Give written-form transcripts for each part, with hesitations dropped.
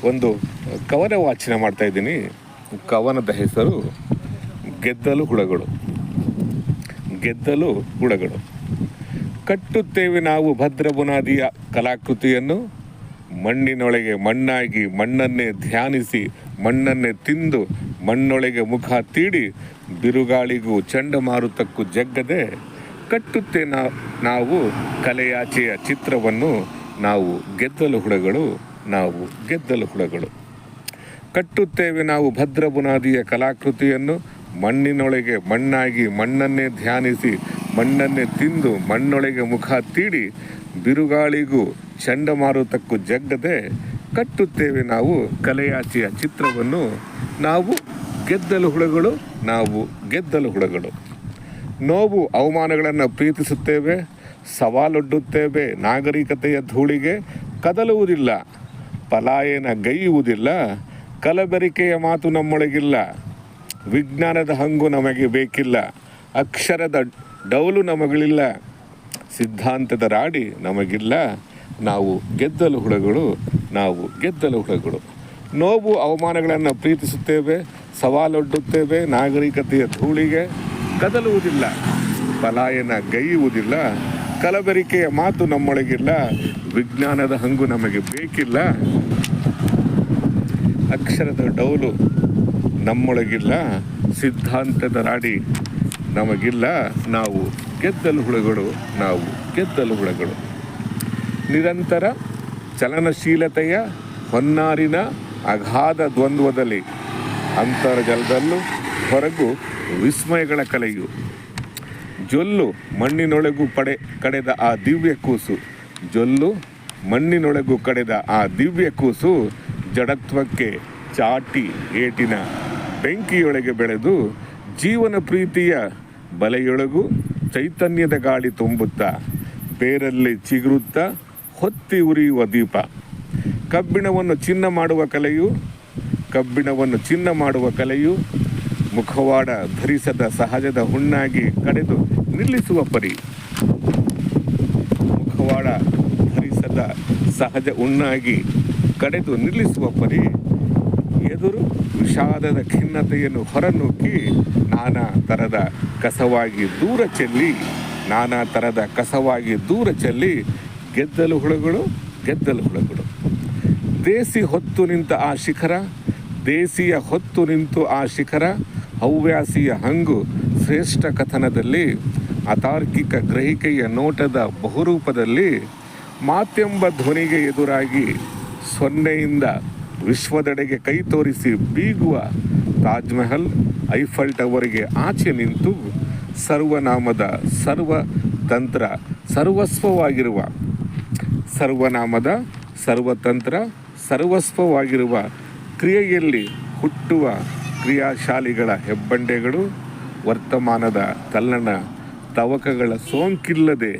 ಒಂದು ಕವನ ವಾಚನ ಮಾಡ್ತಾಯಿದ್ದೀನಿ. ಕವನದ ಹೆಸರು ಗೆದ್ದಲು ಹುಳಗಳು. ಗೆದ್ದಲು ಹುಳಗಳು. ಕಟ್ಟುತ್ತೇವೆ ನಾವು ಭದ್ರ ಬುನಾದಿಯ ಕಲಾಕೃತಿಯನ್ನು, ಮಣ್ಣಿನೊಳಗೆ ಮಣ್ಣಾಗಿ ಮಣ್ಣನ್ನೇ ಧ್ಯಾನಿಸಿ ಮಣ್ಣನ್ನೇ ತಿಂದು ಮಣ್ಣೊಳಗೆ ಮುಖ ತೀಡಿ ಬಿರುಗಾಳಿಗೂ ಚಂಡಮಾರುತಕ್ಕೂ ಜಗ್ಗದೆ ಕಟ್ಟುತ್ತೆ ನಾವು ಕಲೆಯಾಚೆಯ ಚಿತ್ರವನ್ನು. ನಾವು ಗೆದ್ದಲು ಹುಳಗಳು, ನಾವು ಗೆದ್ದಲು ಹುಳಗಳು. ಕಟ್ಟುತ್ತೇವೆ ನಾವು ಭದ್ರ ಬುನಾದಿಯ ಕಲಾಕೃತಿಯನ್ನು, ಮಣ್ಣಿನೊಳಗೆ ಮಣ್ಣಾಗಿ ಮಣ್ಣನ್ನೇ ಧ್ಯಾನಿಸಿ ಮಣ್ಣನ್ನೇ ತಿಂದು ಮಣ್ಣೊಳಗೆ ಮುಖ ತೀಡಿ ಬಿರುಗಾಳಿಗೂ ಚಂಡಮಾರುತಕ್ಕೂ ಜಗ್ಗದೆ ಕಟ್ಟುತ್ತೇವೆ ನಾವು ಕಲೆಯಾಚೆಯ ಚಿತ್ರವನ್ನು. ನಾವು ಗೆದ್ದಲು ಹುಳಗಳು, ನಾವು ಗೆದ್ದಲು ಹುಳಗಳು. ನೋವು ಅವಮಾನಗಳನ್ನು ಪ್ರೀತಿಸುತ್ತೇವೆ, ಸವಾಲೊಡ್ಡುತ್ತೇವೆ, ನಾಗರಿಕತೆಯ ಧೂಳಿಗೆ ಕದಲುವುದಿಲ್ಲ, ಪಲಾಯನ ಗೈಯುವುದಿಲ್ಲ, ಕಲಬೆರಿಕೆಯ ಮಾತು ನಮ್ಮೊಳಗಿಲ್ಲ, ವಿಜ್ಞಾನದ ಹಂಗು ನಮಗೆ ಬೇಕಿಲ್ಲ, ಅಕ್ಷರದ ಡೌಲು ನಮಗಳಿಲ್ಲ, ಸಿದ್ಧಾಂತದ ರಾಡಿ ನಮಗಿಲ್ಲ. ನಾವು ಗೆದ್ದಲು ಹುಳಗಳು, ನಾವು ಗೆದ್ದಲು ಹುಳಗಳು. ನೋವು ಅವಮಾನಗಳನ್ನು ಪ್ರೀತಿಸುತ್ತೇವೆ, ಸವಾಲೊಡ್ಡುತ್ತೇವೆ, ನಾಗರಿಕತೆಯ ಧೂಳಿಗೆ ಕದಲುವುದಿಲ್ಲ, ಪಲಾಯನ ಗೈಯುವುದಿಲ್ಲ, ಕಲಬೆರಿಕೆಯ ಮಾತು ನಮ್ಮೊಳಗಿಲ್ಲ, ವಿಜ್ಞಾನದ ಹಂಗು ನಮಗೆ ಬೇಕಿಲ್ಲ, ಅಕ್ಷರದ ಡೌಲು ನಮ್ಮೊಳಗಿಲ್ಲ, ಸಿದ್ಧಾಂತದ ರಾಡಿ ನಮಗಿಲ್ಲ. ನಾವು ಗೆದ್ದಲು ಹುಳಗಳು, ನಾವು ಗೆದ್ದಲು ಹುಳಗಳು. ನಿರಂತರ ಚಲನಶೀಲತೆಯ ಹೊನ್ನಾರಿನ ಅಗಾಧ ದ್ವಂದ್ವದಲ್ಲಿ, ಅಂತರ್ಜಲದಲ್ಲೂ ಹೊರಗು ವಿಸ್ಮಯಗಳ ಕಲೆಯು, ಜೊಲ್ಲು ಮಣ್ಣಿನೊಳಗೂ ಕಡೆದ ಆ ದಿವ್ಯ ಕೂಸು, ಜೊಲ್ಲು ಮಣ್ಣಿನೊಳಗೂ ಕಡೆದ ಆ ದಿವ್ಯ ಕೂಸು, ಜಡತ್ವಕ್ಕೆ ಚಾಟಿ ಏಟಿನ ಬೆಂಕಿಯೊಳಗೆ ಬೆಳೆದು ಜೀವನ ಪ್ರೀತಿಯ ಬಲೆಯೊಳಗೂ ಚೈತನ್ಯದ ಗಾಳಿ ತುಂಬುತ್ತಾ ಬೇರಲ್ಲಿ ಚಿಗುರುತ್ತಾ ಹೊತ್ತಿ ಉರಿಯುವ ದೀಪ. ಕಬ್ಬಿಣವನ್ನು ಚಿನ್ನ ಮಾಡುವ ಕಲೆಯು, ಕಬ್ಬಿಣವನ್ನು ಚಿನ್ನ ಮಾಡುವ ಕಲೆಯು, ಮುಖವಾಡ ಧರಿಸದ ಸಹಜದ ಹುಣ್ಣಾಗಿ ಕಡೆದು ನಿಲ್ಲಿಸುವ ಪರಿ. ಮುಖವಾಡ ಧರಿಸದ ಸಹಜ ಹುಣ್ಣಾಗಿ ಕಡೆದು ನಿಲ್ಲಿಸುವ ಪರಿ. ಎದುರು ವಿಷಾದದ ಖಿನ್ನತೆಯನ್ನು ಹೊರನೂಕಿ ನಾನಾ ಥರದ ಕಸವಾಗಿ ದೂರ ಚೆಲ್ಲಿ, ನಾನಾ ಥರದ ಕಸವಾಗಿ ದೂರ ಚೆಲ್ಲಿ ಗೆದ್ದಲು ಹುಳುಗಳು, ಗೆದ್ದಲು ಹುಳುಗಳು. ದೇಸಿ ಹೊತ್ತು ನಿಂತ ಆ ಶಿಖರ, ದೇಸಿಯ ಹೊತ್ತು ನಿಂತು ಆ ಶಿಖರ, ಹವ್ಯಾಸಿಯ ಹಂಗು ಶ್ರೇಷ್ಠ ಕಥನದಲ್ಲಿ, ಅತಾರ್ಕಿಕ ಗ್ರಹಿಕೆಯ ನೋಟದ ಬಹುರೂಪದಲ್ಲಿ, ಮಾತೆಂಬ ಧ್ವನಿಗೆ ಎದುರಾಗಿ ಸೊನ್ನೆಯಿಂದ ವಿಶ್ವದೆಡೆಗೆ ಕೈ ತೋರಿಸಿ ಬೀಗುವ ತಾಜ್ಮಹಲ್, ಐಫಲ್ ಟವರ್ಗೆ ಆಚೆ ನಿಂತು ಸರ್ವನಾಮದ ಸರ್ವತಂತ್ರ ಸರ್ವಸ್ವವಾಗಿರುವ, ಸರ್ವನಾಮದ ಸರ್ವತಂತ್ರ ಸರ್ವಸ್ವವಾಗಿರುವ ಕ್ರಿಯೆಯಲ್ಲಿ ಹುಟ್ಟುವ ಕ್ರಿಯಾಶಾಲಿಗಳ ಹೆಬ್ಬಂಡೆಗಳು, ವರ್ತಮಾನದ ತಲ್ಲಣ ತವಕಗಳ ಸೋಂಕಿಲ್ಲದೆ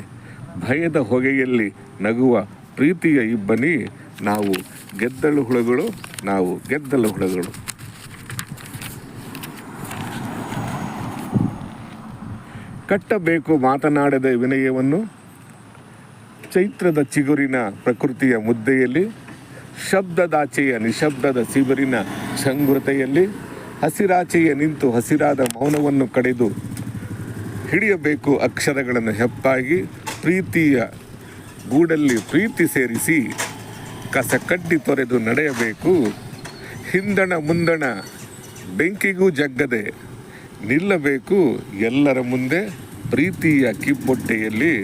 ಭಯದ ಹೊಗೆಯಲ್ಲಿ ನಗುವ ಪ್ರೀತಿಯ ಇಬ್ಬನಿ. ನಾವು ಗೆದ್ದಲು ಹುಳುಗಳು, ನಾವು ಗೆದ್ದಲು ಹುಳುಗಳು. ಕಟ್ಟಬೇಕು ಮಾತನಾಡದ ವಿನಯವನ್ನು, ಚೈತ್ರದ ಚಿಗುರಿನ ಪ್ರಕೃತಿಯ ಮುದ್ದೆಯಲ್ಲಿ, ಶಬ್ದದಾಚೆಯ ನಿಶಬ್ದದ ಸಿಬಿರಿನ ಛಂಗುರತೆಯಲ್ಲಿ, ಹಸಿರಾಚೆಯ ನಿಂತು ಹಸಿರಾದ ಮೌನವನ್ನು ಕಡೆದು ಹಿಡಿಯಬೇಕು ಅಕ್ಷರಗಳನ್ನು ಹೆಪ್ಪಾಗಿ, ಪ್ರೀತಿಯ ಗೂಡಲ್ಲಿ ಪ್ರೀತಿ ಸೇರಿಸಿ ಕಸ ಕಡ್ಡಿ ತೊರೆದು ನಡೆಯಬೇಕು, ಹಿಂದಣ ಮುಂದಣ ಬೆಂಕಿಗೂ ಜಗ್ಗದೆ ನಿಲ್ಲಬೇಕು ಎಲ್ಲರ ಮುಂದೆ ಪ್ರೀತಿಯ ಕಿಬ್ಬೊಟ್ಟೆಯಲ್ಲಿ.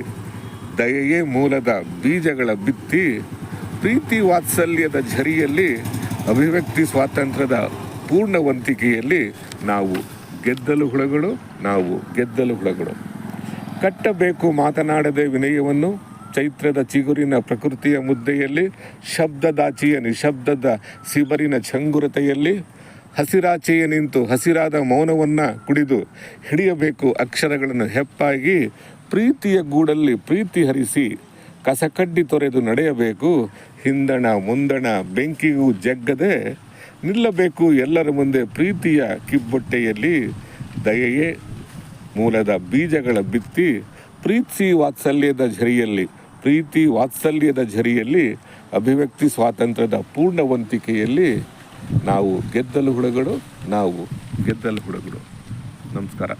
ದಯೆಯೇ ಮೂಲದ ಬೀಜಗಳ ಬಿತ್ತಿ, ಪ್ರೀತಿ ವಾತ್ಸಲ್ಯದ ಝರಿಯಲ್ಲಿ, ಅಭಿವ್ಯಕ್ತಿ ಸ್ವಾತಂತ್ರ್ಯದ ಪೂರ್ಣವಂತಿಕೆಯಲ್ಲಿ ನಾವು ಗೆದ್ದಲು ಹುಳುಗಳು, ನಾವು ಗೆದ್ದಲು ಹುಳುಗಳು. ಕಟ್ಟಬೇಕು ಮಾತನಾಡದೆ ವಿನಯವನ್ನು, ಚೈತ್ರದ ಚಿಗುರಿನ ಪ್ರಕೃತಿಯ ಮುದ್ದೆಯಲ್ಲಿ, ಶಬ್ದದಾಚಿಯ ನಿಶಬ್ದದ ಸಿಬರಿನ ಛಂಗುರತೆಯಲ್ಲಿ, ಹಸಿರಾಚೆಯ ನಿಂತು ಹಸಿರಾದ ಮೌನವನ್ನು ಕುಡಿದು ಹಿಡಿಯಬೇಕು ಅಕ್ಷರಗಳನ್ನು ಹೆಪ್ಪಾಗಿ, ಪ್ರೀತಿಯ ಗೂಡಲ್ಲಿ ಪ್ರೀತಿ ಹರಿಸಿ ಕಸಕಡ್ಡಿ ತೊರೆದು ನಡೆಯಬೇಕು, ಹಿಂದಣ ಮುಂದಣ ಬೆಂಕಿಗೂ ಜಗ್ಗದೆ ನಿಲ್ಲಬೇಕು ಎಲ್ಲರ ಮುಂದೆ ಪ್ರೀತಿಯ ಕಿಬ್ಬೊಟ್ಟೆಯಲ್ಲಿ. ದಯೆಯೇ ಮೂಲದ ಬೀಜಗಳ ಬಿತ್ತಿ, ಪ್ರೀತಿ ವಾತ್ಸಲ್ಯದ ಝರಿಯಲ್ಲಿ, ಪ್ರೀತಿ ವಾತ್ಸಲ್ಯದ ಝರಿಯಲ್ಲಿ ಅಭಿವ್ಯಕ್ತಿ ಸ್ವಾತಂತ್ರ್ಯದ ಪೂರ್ಣವಂತಿಕೆಯಲ್ಲಿ ನಾವು ಗೆದ್ದಲು ಹುಡುಗರು. ನಮಸ್ಕಾರ.